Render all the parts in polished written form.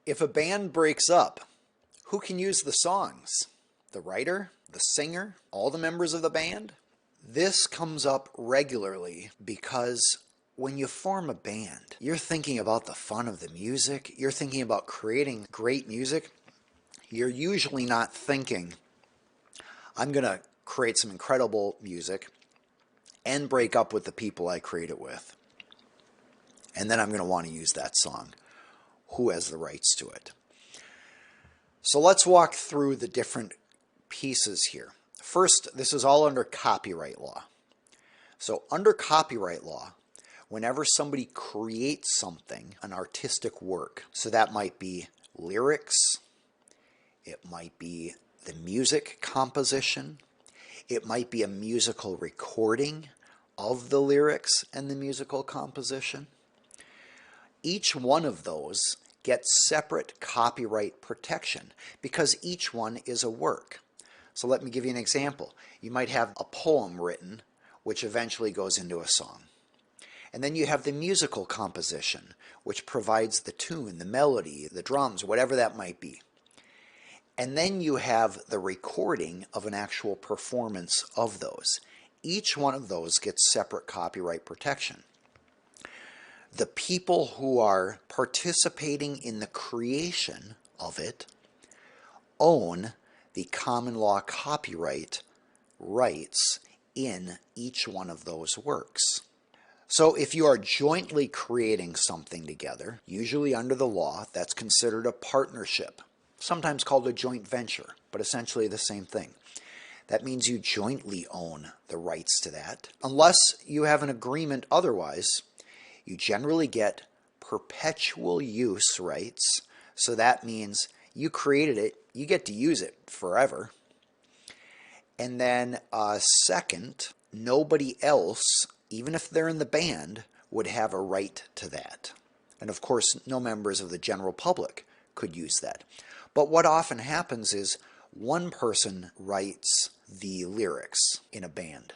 If a band breaks up, who can use the songs? The writer, the singer, all the members of the band? This comes up regularly because when you form a band, you're thinking about the fun of the music, you're thinking about creating great music. You're usually not thinking, I'm going to create some incredible music and break up with the people I create it with. And then I'm going to want to use that song. Who has the rights to it? So let's walk through the different pieces here. First, this is all under copyright law. So under copyright law, whenever somebody creates something, an artistic work, so that might be lyrics, it might be the music composition, it might be a musical recording of the lyrics and the musical composition. Each one of those gets separate copyright protection because each one is a work. So let me give you an example. You might have a poem written which eventually goes into a song. And then you have the musical composition which provides the tune, the melody, the drums, whatever that might be. And then you have the recording of an actual performance of those. Each one of those gets separate copyright protection. The people who are participating in the creation of it own the common law copyright rights in each one of those works. So if you are jointly creating something together, usually under the law, that's considered a partnership, sometimes called a joint venture, but essentially the same thing. That means you jointly own the rights to that. Unless you have an agreement otherwise, you generally get perpetual use rights. So that means you created it, you get to use it forever. And then second, nobody else, even if they're in the band, would have a right to that. And of course, no members of the general public could use that. But what often happens is one person writes the lyrics in a band.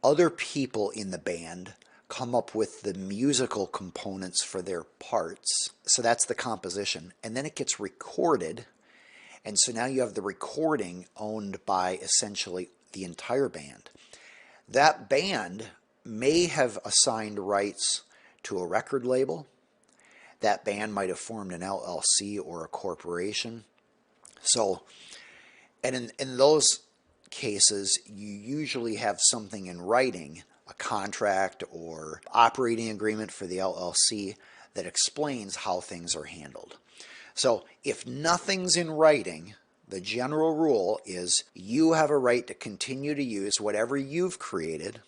Other people in the band come up with the musical components for their parts. So that's the composition. And then it gets recorded. And so now you have the recording owned by essentially the entire band. That band may have assigned rights to a record label. That band might have formed an LLC or a corporation. So, and in those cases, you usually have something in writing, a contract or operating agreement for the LLC that explains how things are handled. So if nothing's in writing, the general rule is you have a right to continue to use whatever you've created,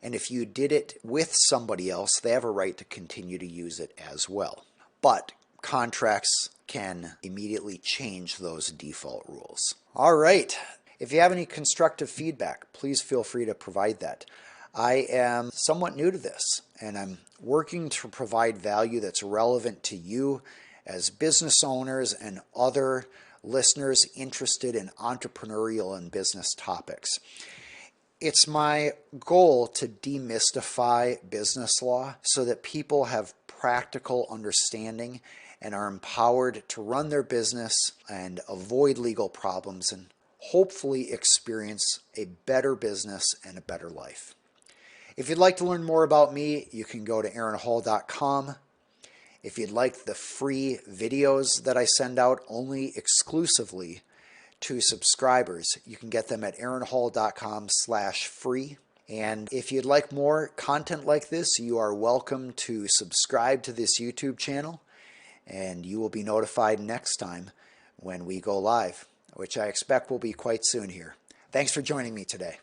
and if you did it with somebody else, they have a right to continue to use it as well. But contracts can immediately change those default rules. All right. If you have any constructive feedback, please feel free to provide that. I am somewhat new to this, and I'm working to provide value that's relevant to you as business owners and other listeners interested in entrepreneurial and business topics. It's my goal to demystify business law so that people have practical understanding and are empowered to run their business and avoid legal problems and hopefully experience a better business and a better life. If you'd like to learn more about me, you can go to aaronhall.com. If you'd like the free videos that I send out only exclusively to subscribers, you can get them at aaronhall.com/free. And if you'd like more content like this, you are welcome to subscribe to this YouTube channel, and you will be notified next time when we go live, which I expect will be quite soon here. Thanks for joining me today.